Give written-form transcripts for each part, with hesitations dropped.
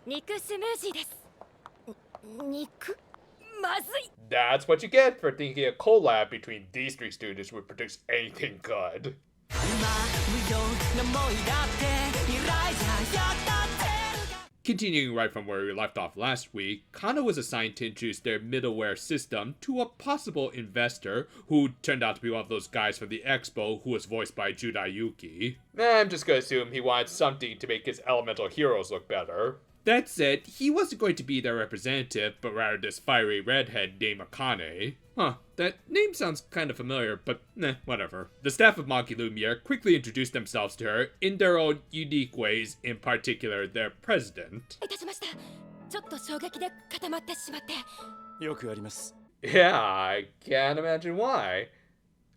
肉スムージーです。肉？まずい。 That's what you get for thinking a collab between these three students would produce anything good. Continuing right from where we left off last week, Kana was assigned to introduce their middleware system to a possible investor who turned out to be one of those guys from the expo who was voiced by Judai Yuki. I'm just gonna assume he wanted something to make his elemental heroes look better. That said, he wasn't going to be their representative, but rather this fiery redhead named Akane. Huh, that name sounds kind of familiar, but whatever. The staff of Magilumiere quickly introduced themselves to her in their own unique ways, in particular their president. Yeah, I can't imagine why.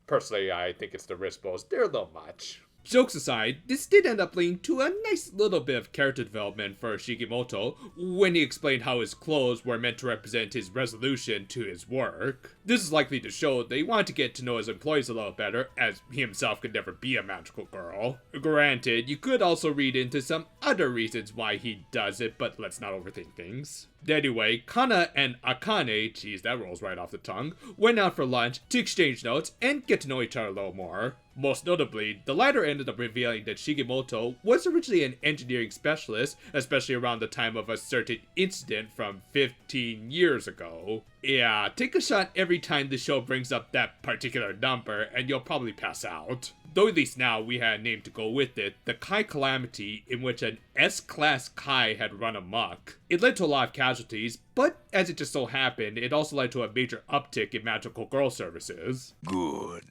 Personally, I think it's the Rispos. They're a little much. Jokes aside, this did end up leading to a nice little bit of character development for Shigimoto when he explained how his clothes were meant to represent his resolution to his work. This is likely to show that he wanted to get to know his employees a little better, as he himself could never be a magical girl. Granted, you could also read into some other reasons why he does it, but let's not overthink things. Anyway, Kana and Akane, geez, that rolls right off the tongue, went out for lunch to exchange notes and get to know each other a little more. Most notably, the latter ended up revealing that Shigimoto was originally an engineering specialist, especially around the time of a certain incident from 15 years ago. Yeah, take a shot every time the show brings up that particular number and you'll probably pass out. Though at least now we had a name to go with it, the Kai Calamity, in which an S-Class Kai had run amok. It led to a lot of casualties, but as it just so happened, it also led to a major uptick in magical girl services. Good.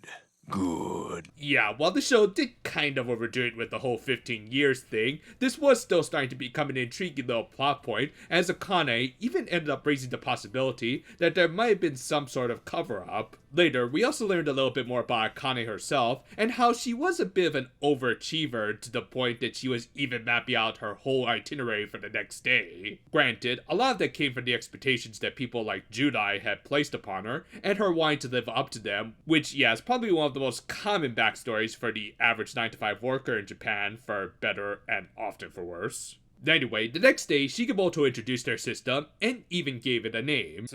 Yeah, while the show did kind of overdo it with the whole 15 years thing, this was still starting to become an intriguing little plot point, as Akane even ended up raising the possibility that there might have been some sort of cover-up. Later, we also learned a little bit more about Akane herself, and how she was a bit of an overachiever to the point that she was even mapping out her whole itinerary for the next day. Granted, a lot of that came from the expectations that people like Judai had placed upon her, and her wanting to live up to them, which, yeah, is probably one of the most common backstories for the average 9-to-5 worker in Japan, for better and often for worse. Anyway, the next day, Shigimoto introduced their system, and even gave it a name.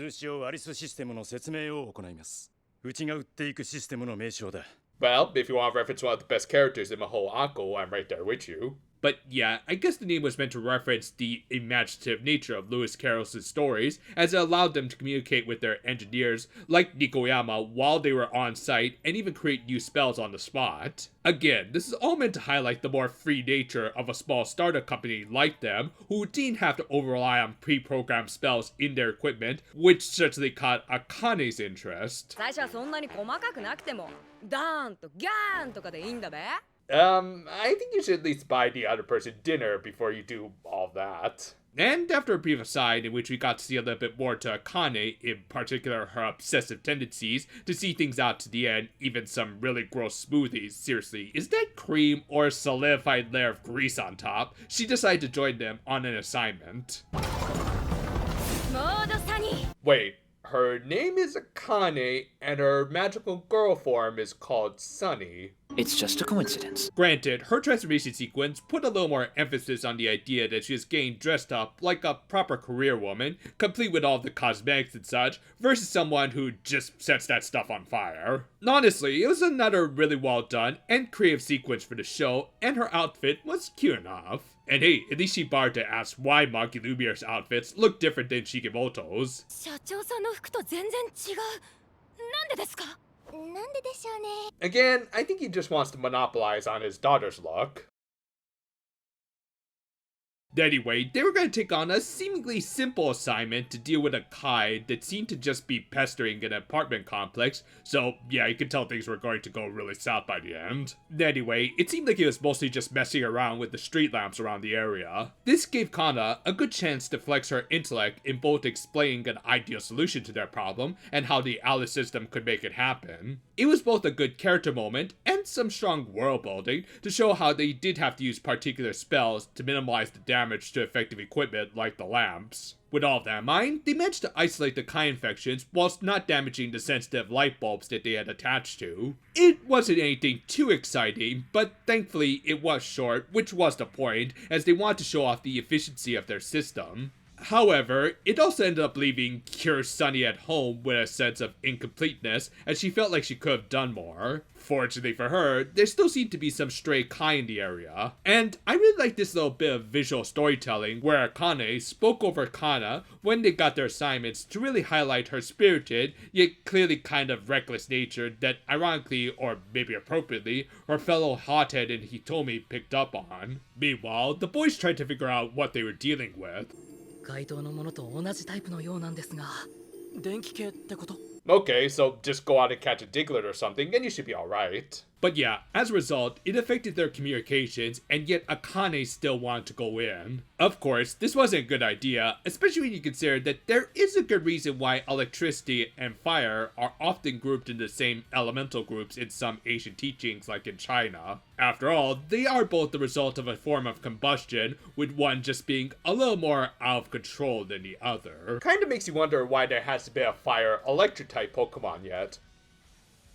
Well, if you want to reference one of the best characters in Mahou Akko, I'm right there with you. But yeah, I guess the name was meant to reference the imaginative nature of Lewis Carroll's stories, as it allowed them to communicate with their engineers, like Nikoyama, while they were on site, and even create new spells on the spot. Again, this is all meant to highlight the more free nature of a small startup company like them, who didn't have to over-rely on pre-programmed spells in their equipment, which certainly caught Akane's interest. I think you should at least buy the other person dinner before you do all that. And after a brief aside in which we got to see a little bit more to Akane, in particular her obsessive tendencies to see things out to the end, even some really gross smoothies, seriously, is that cream or a solidified layer of grease on top? She decided to join them on an assignment. Wait, her name is Akane, and her magical girl form is called Sunny. It's just a coincidence. Granted, her transformation sequence put a little more emphasis on the idea that she is getting dressed up like a proper career woman, complete with all the cosmetics and such, versus someone who just sets that stuff on fire. Honestly, it was another really well done and creative sequence for the show, and her outfit was cute enough. And hey, at least she bothered to ask why Magilumiere's outfits look different than Shigimoto's. Again, I think he just wants to monopolize on his daughter's look. Anyway, they were going to take on a seemingly simple assignment to deal with a Kai that seemed to just be pestering an apartment complex, so yeah, you could tell things were going to go really south by the end. Anyway, it seemed like he was mostly just messing around with the street lamps around the area. This gave Kana a good chance to flex her intellect in both explaining an ideal solution to their problem and how the Alice system could make it happen. It was both a good character moment and some strong world building to show how they did have to use particular spells to minimize the damage to effective equipment like the lamps. With all that in mind, they managed to isolate the Kai infections whilst not damaging the sensitive light bulbs that they had attached to. It wasn't anything too exciting, but thankfully it was short, which was the point, as they wanted to show off the efficiency of their system. However, it also ended up leaving Cure Sunny at home with a sense of incompleteness, as she felt like she could have done more. Fortunately for her, there still seemed to be some stray Kai in the area. And I really like this little bit of visual storytelling where Akane spoke over Kana when they got their assignments to really highlight her spirited, yet clearly kind of reckless nature that ironically, or maybe appropriately, her fellow hothead and Hitomi picked up on. Meanwhile, the boys tried to figure out what they were dealing with. 該当のものと同じタイプのようなんですが、電気系ってこと？ Okay, so just go out and catch a Diglett or something and you should be alright. But yeah, as a result, it affected their communications, and yet Akane still wanted to go in. Of course, this wasn't a good idea, especially when you consider that there is a good reason why electricity and fire are often grouped in the same elemental groups in some Asian teachings like in China. After all, they are both the result of a form of combustion, with one just being a little more out of control than the other. Kinda makes you wonder why there hasn't been a fire electric type Pokemon yet.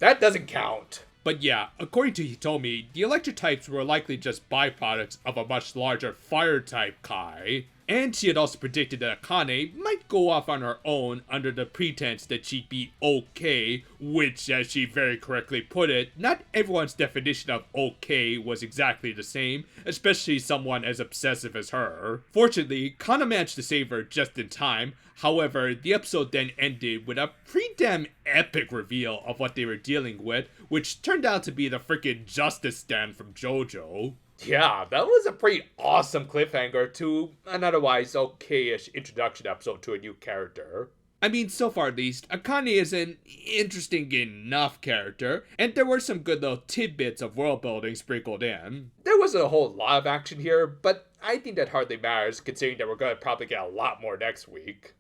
That doesn't count. But yeah, according to Hitomi, the electric types were likely just byproducts of a much larger fire type Kai. And she had also predicted that Akane might go off on her own under the pretense that she'd be okay, which, as she very correctly put it, not everyone's definition of okay was exactly the same, especially someone as obsessive as her. Fortunately, Kana managed to save her just in time. However, the episode then ended with a pretty damn epic reveal of what they were dealing with, which turned out to be the freaking Justice Stand from JoJo. Yeah, that was a pretty awesome cliffhanger to an otherwise okay-ish introduction episode to a new character. I mean, so far at least, Akane is an interesting enough character, and there were some good little tidbits of world building sprinkled in. There wasn't a whole lot of action here, but I think that hardly matters considering that we're going to probably get a lot more next week.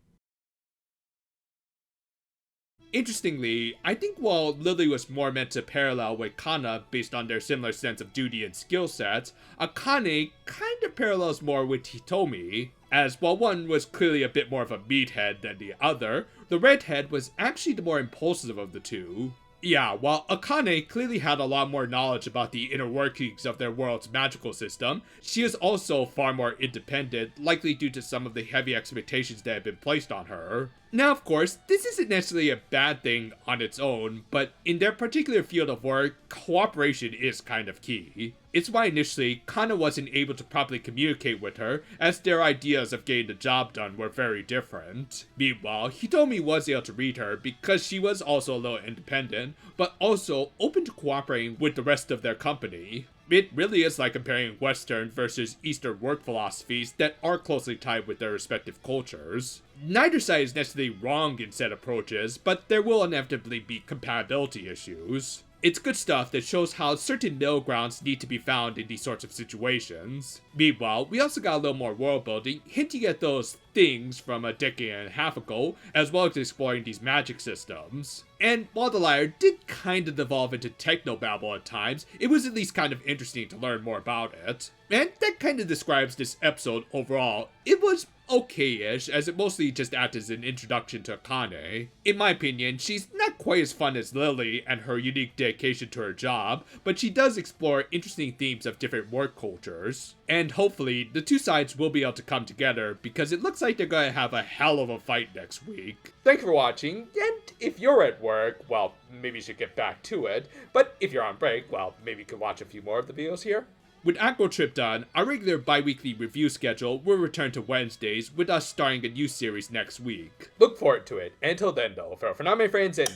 Interestingly, I think while Lily was more meant to parallel with Kana based on their similar sense of duty and skill sets, Akane kind of parallels more with Hitomi, as while one was clearly a bit more of a meathead than the other, the redhead was actually the more impulsive of the two. Yeah, while Akane clearly had a lot more knowledge about the inner workings of their world's magical system, she is also far more independent, likely due to some of the heavy expectations that have been placed on her. Now, of course, this isn't necessarily a bad thing on its own, but in their particular field of work, cooperation is kind of key. It's why initially, Kana wasn't able to properly communicate with her, as their ideas of getting the job done were very different. Meanwhile, Hitomi was able to read her because she was also a little independent, but also open to cooperating with the rest of their company. It really is like comparing Western versus Eastern work philosophies that are closely tied with their respective cultures. Neither side is necessarily wrong in said approaches, but there will inevitably be compatibility issues. It's good stuff that shows how certain middle grounds need to be found in these sorts of situations. Meanwhile, we also got a little more world building, hinting at those things from a decade and a half ago, as well as exploring these magic systems. And while the latter did kind of devolve into technobabble at times, it was at least kind of interesting to learn more about it. And that kind of describes this episode overall. It was okay-ish, as it mostly just acted as an introduction to Akane. In my opinion, she's not quite as fun as Lily and her unique dedication to her job, but she does explore interesting themes of different work cultures. And hopefully, the two sides will be able to come together, because it looks like they're gonna have a hell of a fight next week. Thanks for watching, and if you're at work, well, maybe you should get back to it, but if you're on break, well, maybe you could watch a few more of the videos here. With Acro Trip done, our regular bi-weekly review schedule will return to Wednesdays, with us starting a new series next week. Look forward to it. Until then, though, for now, my friends, and...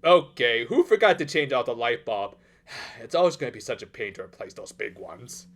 Okay, who forgot to change out the light bulb? It's always going to be such a pain to replace those big ones.